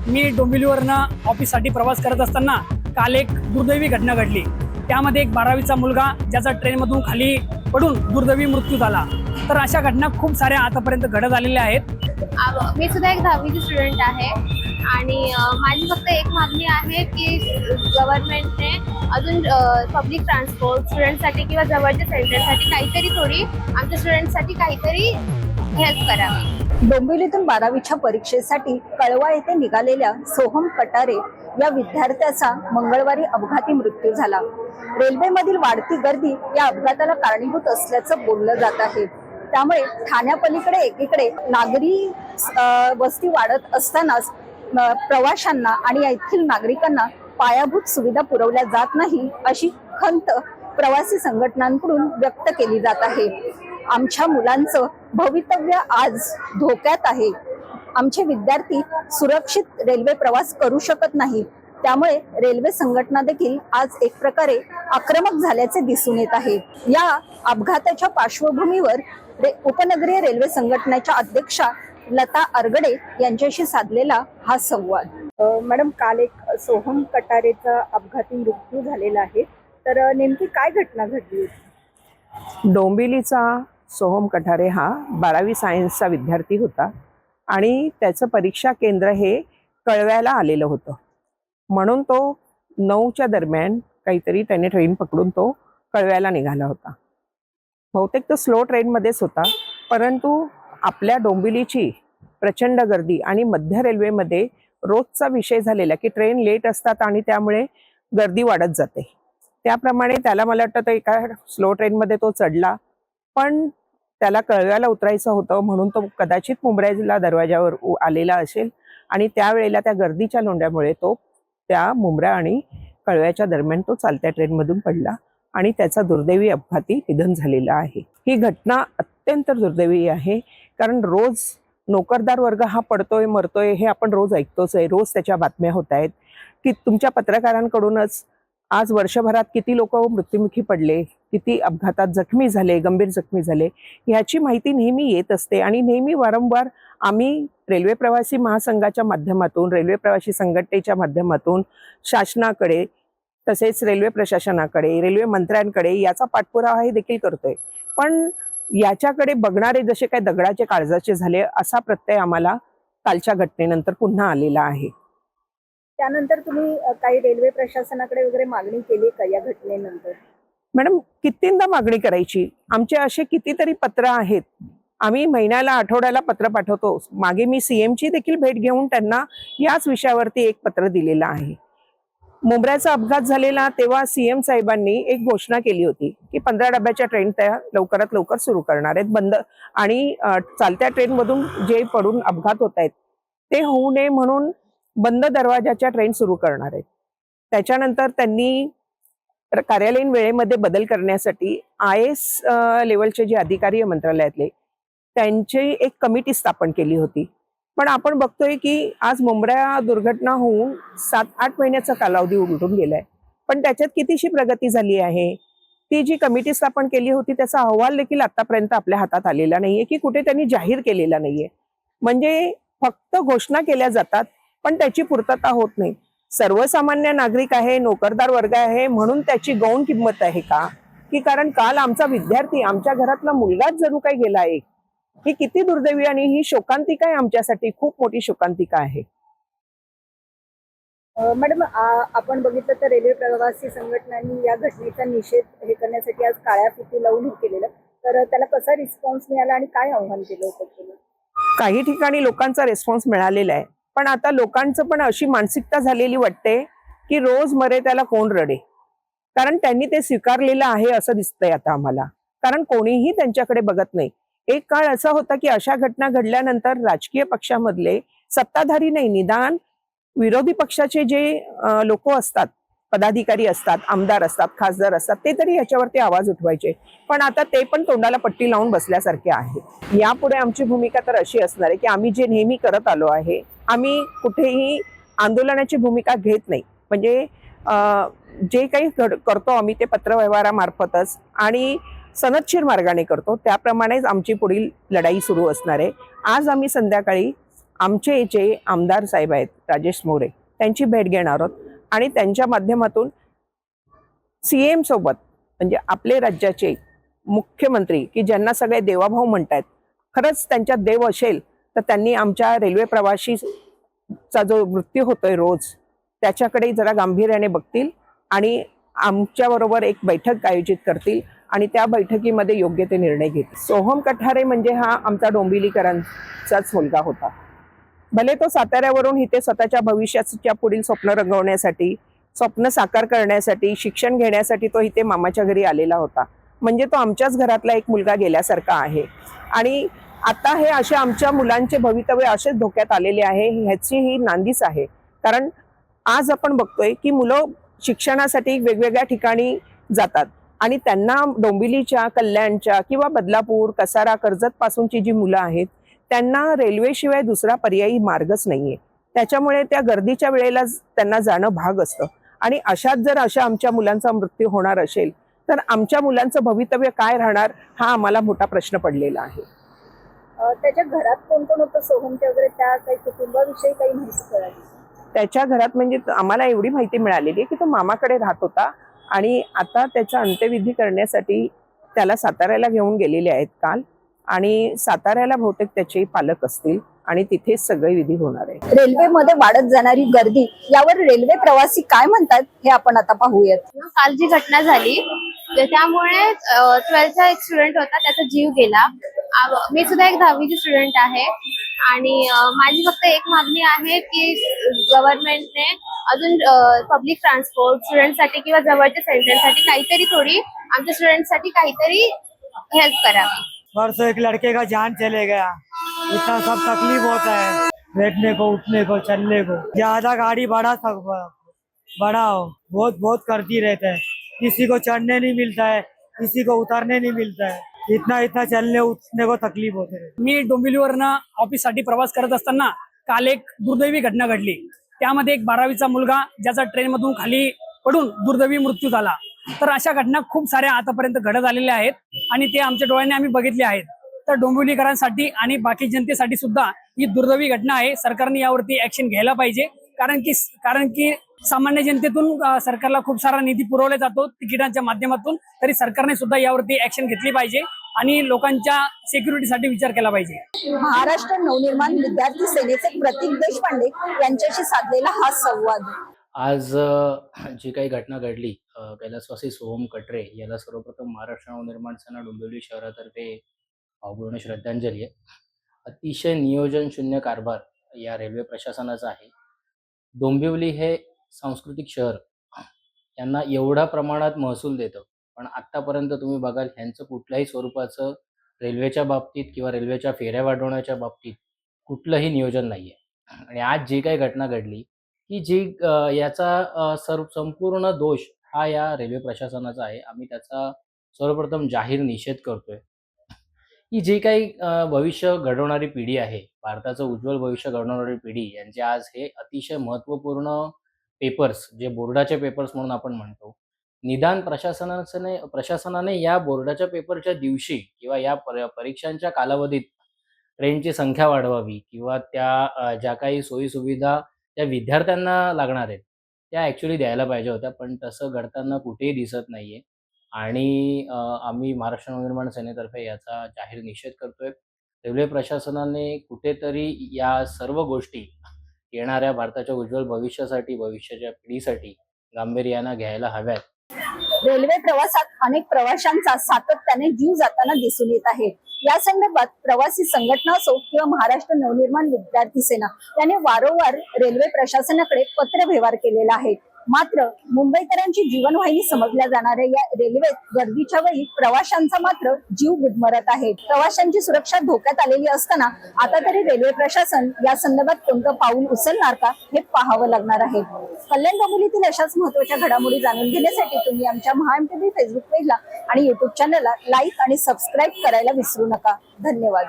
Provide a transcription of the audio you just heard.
मी डोंबिवलीवरनं ऑफिससाठी प्रवास करत असताना काल एक दुर्दैवी घटना घडली। त्यामध्ये एक 12वीचा मुलगा ज्याचा ट्रेनमधून खाली पडून दुर्दैवी मृत्यू झाला। तर अशा घटना खूप साऱ्या आतापर्यंत घडत आलेल्या आहेत। मी सुद्धा एक 10वीची स्टुडंट आहे आणि माझी फक्त एक मागणी आहे की गव्हर्नमेंटने अजून पब्लिक ट्रान्सपोर्ट स्टुडंटसाठी किंवा जवळच्या सेंटरसाठी काहीतरी थोडी आमच्या स्टुडंटसाठी काहीतरी हेल्प करावी। डोंबिवलीतून 12वीच्या परीक्षेसाठी कळवा येथे निघालेल्या सोहम कटारे या विद्यार्थ्याचा मंगळवारी अपघाती मृत्यू झाला। रेल्वेमधील वाढती गर्दी या अपघाताला कारणीभूत असल्याचं बोललं जात आहे। त्यामुळे ठाण्यापलीकडे एकीकडे नागरी वस्ती वाढत असतानाच प्रवाशांना आणि येथील नागरिकांना पायाभूत सुविधा पुरवल्या जात नाही अशी खंत प्रवासी संघटनांकडून व्यक्त केली जात आहे। आमच्या मुलांचं भवितव्य आज धोक्यात आहे। आमचे विद्यार्थी सुरक्षित रेल्वे प्रवास करू शकत नाही। त्यामुळे रेल्वे संघटना देखील आज एक प्रकारे आक्रमक झाल्याचे दिसून येत आहे। या अपघाताच्या पार्श्वभूमीवर उपनगरीय रेल्वे संघटनेच्या अध्यक्षा लता अरगडे यांच्याशी साधलेला हा संवाद। मॅडम, काल एक सोहम कटारेचा अपघाती मृत्यू झालेला आहे, तर नेमकी काय घटना घडली होती? डोंबिवलीचा सोहम कटारे हा 12वी सायन्सचा विद्यार्थी होता आणि त्याचं परीक्षा केंद्र हे कळव्याला आलेलं होतं, म्हणून तो 9च्या दरम्यान काहीतरी त्याने ट्रेन पकडून तो कळव्याला निघाला होता। बहुतेक तो स्लो ट्रेनमध्येच होता, परंतु आपल्या डोंबिवलीची प्रचंड गर्दी आणि मध्य रेल्वेमध्ये रोजचा विषय झालेला की ट्रेन लेट असतात आणि त्यामुळे गर्दी वाढत जाते। त्याप्रमाणे त्याला मला वाटतं एका स्लो ट्रेनमध्ये तो चढला, पण त्याला कळव्याला उतरायचं होतं म्हणून तो कदाचित मुंब्र्याला दरवाजावर आलेला असेल आणि त्यावेळेला त्या गर्दीच्या लोंढ्यामुळे तो त्या मुंब्रा आणि कळव्याच्या दरम्यान तो चालत्या ट्रेनमधून पडला आणि त्याचा दुर्दैवी अपघाती निधन झालेला आहे। ही घटना अत्यंत दुर्दैवी आहे, कारण रोज नोकरदार वर्ग हा पडतोय मरतोय हे आपण रोज ऐकतोच आहे। रोज त्याच्या बातम्या होत आहेत की तुमच्या पत्रकारांकडूनच आज वर्षभरात किती लोक मृत्युमुखी पडले, किती अपघातात जखमी झाले, गंभीर जखमी झाले, ह्याची माहिती नेहमी येत असते आणि नेहमी वारंवार आम्ही रेल्वे प्रवासी महासंघाच्या माध्यमातून, रेल्वे प्रवासी संघटनेच्या माध्यमातून शासनाकडे, तसेच रेल्वे प्रशासनाकडे, रेल्वे मंत्र्यांकडे याचा पाठपुरावा हे देखील करतोय, पण याच्याकडे बघणारे जसे काही दगडाचे काळजाचे झाले असा प्रत्यय आम्हाला कालच्या घटनेनंतर पुन्हा आलेला आहे। त्यानंतर तुम्ही काही रेल्वे प्रशासनाकडे वगैरे मागणी केली का या घटनेनंतर? मॅडम, कितींदा मागणी करायची? आमचे असे कितीतरी पत्र आहेत, आम्ही महिन्याला आठवड्याला पत्र पाठवतो। मागे मी सीएमची देखील भेट घेऊन त्यांना याच विषयावरती एक पत्र दिलेलं आहे। मुंब्र्याचा अपघात झालेला तेव्हा सीएम साहेबांनी एक घोषणा केली होती की 15 डब्याच्या ट्रेन त्या लवकरात लवकर सुरू करणार आहेत बंद, आणि चालत्या ट्रेनमधून जे पडून अपघात होत आहेत ते होऊ नये म्हणून बंद दरवाजाच्या ट्रेन सुरू करणार आहेत। त्याच्यानंतर त्यांनी कार्यालयीन वेळेमध्ये बदल करण्यासाठी IAS लेवलचे जे अधिकारी आहे मंत्रालयातले त्यांची एक कमिटी स्थापन केली होती, पण आपण बघतोय की आज मुंब्रा दुर्घटना होऊन 7-8 महिन्याचा कालावधी उलटून गेलाय, पण त्याच्यात कितीशी प्रगती झाली आहे? ती जी कमिटी स्थापन केली होती त्याचा अहवाल देखील आतापर्यंत आपल्या हातात आलेला नाहीये की कुठे त्यांनी जाहीर केलेला नाहीये। म्हणजे फक्त घोषणा केल्या जातात पण त्याची पूर्तता होत नाही। सर्वसामान्य नागरिक आहे, नोकरदार वर्ग आहे म्हणून त्याची गौण किंमत आहे का? की कारण काल आमचा विद्यार्थी, आमच्या घरातला मुलगाच जणू काही गेला आहे। ही किती दुर्दैवी आणि ही शोकांतिका आहे, आमच्यासाठी खूप मोठी शोकांतिका आहे। मॅडम, आपण बघितलं तर रेल्वे प्रवासी संघटनांनी या घटनेचा निषेध करण्यासाठी आज काळ्या फिती लावून केलेलं, तर त्याला कसा रिस्पॉन्स मिळाला आणि काय आव्हान केलं होतं तुम्ही? काही ठिकाणी लोकांचा रिस्पॉन्स मिळालेला आहे, पण आता लोकांचं पण अशी मानसिकता झालेली वाटते की रोज मरे त्याला कोण रडे, कारण त्यांनी ते स्वीकारलेलं आहे असं दिसतंय आता आम्हाला, कारण कोणीही त्यांच्याकडे बघत नाही। एक काळ असा होता की अशा घटना घडल्यानंतर राजकीय पक्षामधले सत्ताधारी नाही, निदान विरोधी पक्षाचे जे लोक असतात, पदाधिकारी असतात, आमदार असतात, खासदार असतात, ते तरी याच्यावरती आवाज उठवायचे, पण आता ते पण तोंडाला पट्टी लावून बसल्यासारखे आहे। यापुढे आमची भूमिका तर अशी असणार आहे की आम्ही जे नेहमी करत आलो आहे, आम्ही कुठेही आंदोलनाची भूमिका घेत नाही। म्हणजे जे काही करतो आम्ही ते पत्रव्यवहारामार्फतच आणि सनदशीर मार्गाने करतो, त्याप्रमाणेच आमची पुढील लढाई सुरू असणार आहे। आज आम्ही संध्याकाळी आमचे जे आमदार साहेब आहेत राजेश मोरे त्यांची भेट घेणार आहोत आणि त्यांच्या माध्यमातून CM सोबत म्हणजे आपले राज्याचे मुख्यमंत्री की ज्यांना सगळे देवाभाऊ म्हणतात, खरंच त्यांच्यात देव असेल तर त्यांनी आमच्या रेल्वे प्रवाशीचा जो मृत्यू होतोय रोज त्याच्याकडे जरा गांभीर्याने बघतील आणि आमच्याबरोबर एक बैठक आयोजित करतील आणि त्या बैठकीमध्ये योग्य ते निर्णय घेतील. सोहम कठारे म्हणजे हा आमचा डोंबिवलीकरांचाच मुलगा होता. भले तो साताऱ्यावरून इथे स्वतःच्या भविष्याच्या पुढील स्वप्न रंगवण्यासाठी, स्वप्न साकार करण्यासाठी, शिक्षण घेण्यासाठी तो इथे मामाच्या घरी आलेला होता. म्हणजे तो आमच्याच घरातला एक मुलगा गेल्यासारखा आहे. आणि आता हे अशा आमच्या मुलांचे भवितव्य असेच धोक्यात आलेले आहे, ह्याची ही नांदीच आहे. कारण आज आपण बघतोय की मुलं शिक्षणासाठी वेगवेगळ्या ठिकाणी जातात आणि त्यांना डोंबिवलीच्या, कल्याणच्या किंवा बदलापूर, कसारा, कर्जत पासूनची जी मुलं आहेत त्यांना रेल्वेशिवाय दुसरा पर्यायी मार्गच नाहीये. त्याच्यामुळे त्या गर्दीच्या वेळेला त्यांना जाणं भाग असतं. आणि अशात जर अशा आमच्या मुलांचा मृत्यू होणार असेल तर आमच्या मुलांचं भवितव्य काय राहणार हा आम्हाला मोठा प्रश्न पडलेला आहे. त्याच्या घरात कोण कोण होतं सोहमच्या वगैरे, त्या काही कुटुंबाविषयी काही माहिती कळाली? त्याच्या घरात म्हणजे आम्हाला एवढी माहिती मिळालेली आहे की तो मामाकडे राहत होता आणि आता त्याचा अंत्यविधी करण्यासाठी त्याला साताऱ्याला घेऊन गेलेले आहेत काल. आणि साताऱ्याला बहुतेक त्याचे पालक असतील आणि तिथेच सगळे विधी होणार आहे. रेल्वेमध्ये वाढत जाणारी गर्दी यावर रेल्वे प्रवासी काय म्हणतात हे आपण आता पाहूयात. काल जी घटना झाली त्यामुळे 12th एक स्टुडंट होता, त्याचा जीव गेला. मी सुद्धा एक 10वीची स्टुडंट आहे आणि माझी फक्त एक मागणी आहे की गव्हर्नमेंटने अजून पब्लिक ट्रान्सपोर्ट स्टुडंटसाठी किंवा जवळच्या सेंटरसाठी काहीतरी थोडी आमच्या स्टुडंटसाठी काहीतरी हेल्प करावी. परसों एक लड़के का जान चले गया, इतना सब तकलीफ होता है बैठने को, उठने को, चलने को. ज्यादा गाड़ी बढ़ा बढ़ाओ, बहुत बहुत करती रहता है. किसी को चढ़ने नहीं मिलता है, किसी को उतरने नहीं मिलता है. इतना इतना चलने उठने को तकलीफ होते रहते. मी डोंबिवलीवरनं ऑफिससाठी प्रवास करत असताना काल एक दुर्दैवी घटना घडली. त्यामध्ये एक 12वीचा मुलगा ज्याचा ट्रेनमधून खाली पडून दुर्दैवी मृत्यू झाला. तर अशा घटना खूप साऱ्या आतापर्यंत घडत आलेल्या आहेत आणि ते आमच्या डोळ्यांनी आम्ही बघितले आहेत. तर डोंबिवलीकरांसाठी आणि बाकी जनतेसाठी सुद्धा ही दुर्दैवी घटना आहे. सरकारने यावरती ऍक्शन घ्यायला पाहिजे. कारण की सामान्य जनतेतून सरकारला खूप सारा निधी पुरवला जातो तिकिटांच्या माध्यमातून. तरी सरकारने सुद्धा यावरती ऍक्शन घेतली पाहिजे आणि लोकांच्या सिक्युरिटीसाठी विचार केला पाहिजे. महाराष्ट्र नवनिर्माण विद्यार्थी सेनेचे प्रतीक देशपांडे यांच्याशी साधलेला हा संवाद. आज जी काही घटना घडली, कैलासवासी सोहम कटरे याला सर्वप्रथम महाराष्ट्र नवनिर्माण सेना डोंबिवली शहरातर्फे भावपूर्ण श्रद्धांजली आहे. अतिशय नियोजन शून्य कारभार या रेल्वे प्रशासनाचा आहे. डोंबिवली हे सांस्कृतिक शहर यांना एवढ्या प्रमाणात महसूल देतं, पण आत्तापर्यंत तुम्ही बघाल ह्यांचं कुठल्याही स्वरूपाचं रेल्वेच्या बाबतीत किंवा रेल्वेच्या फेऱ्या वाढवण्याच्या बाबतीत कुठलंही नियोजन नाही आहे. आणि आज जी काही घटना घडली की जी याचा संपूर्ण दोष हा या रेल्वे प्रशासनाचा आहे. आम्ही त्याचा सर्वप्रथम जाहीर निषेध करतोय की जी काही भविष्य घडवणारी पिढी आहे, भारताचं उज्ज्वल भविष्य घडवणारी पिढी यांचे आज हे अतिशय महत्त्वपूर्ण पेपर्स, जे बोर्डाचे पेपर्स म्हणून आपण म्हणतो, निदान प्रशासनाने या बोर्डाच्या पेपरच्या दिवशी किंवा या परीक्षांच्या कालावधीत ट्रेनची संख्या वाढवावी किंवा त्या ज्या काही सोयीसुविधा त्या विद्यार्थ्यांना लागणार आहेत त्या ॲक्च्युली द्यायला पाहिजे होत्या. पण तसं घडताना कुठेही दिसत नाहीये आणि आम्ही महाराष्ट्र नवनिर्माण सेनेतर्फे याचा जाहीर निषेध करतोय. रेल्वे प्रशासनाने कुठेतरी या सर्व गोष्टी येणाऱ्या भारताच्या उज्ज्वल भविष्यासाठी, भविष्याच्या पिढीसाठी गांभीर्यानं घ्यायला हव्यात. रेल्वे प्रवासात अनेक प्रवाशांचा सातत्याने जीव जाताना दिसून येत आहे. या संदर्भात प्रवासी संघटना असो किंवा महाराष्ट्र नवनिर्माण विद्यार्थी सेना यांनी वारंवार रेल्वे प्रशासनाकडे पत्र व्यवहार केलेला आहे. मात्र मुंबईकरांची जीवनवाहिनी समजल्या जाणाऱ्या या रेल्वेत गर्दीच्या वेळी प्रवाशांचा मात्र जीव गुदमरत आहे. प्रवाशांची सुरक्षा धोक्यात आलेली असताना आता तरी रेल्वे प्रशासन या संदर्भात कोणतं पाऊल उचलणार का हे पाहावं लागणार आहे. कल्याण डोंबिवलीतील अशाच महत्त्वाच्या घडामोडी जाणून घेण्यासाठी तुम्ही आमच्या महाएमटीव्ही फेसबुक पेजला आणि युट्यूब चॅनलला लाईक आणि सबस्क्राईब करायला विसरू नका. धन्यवाद.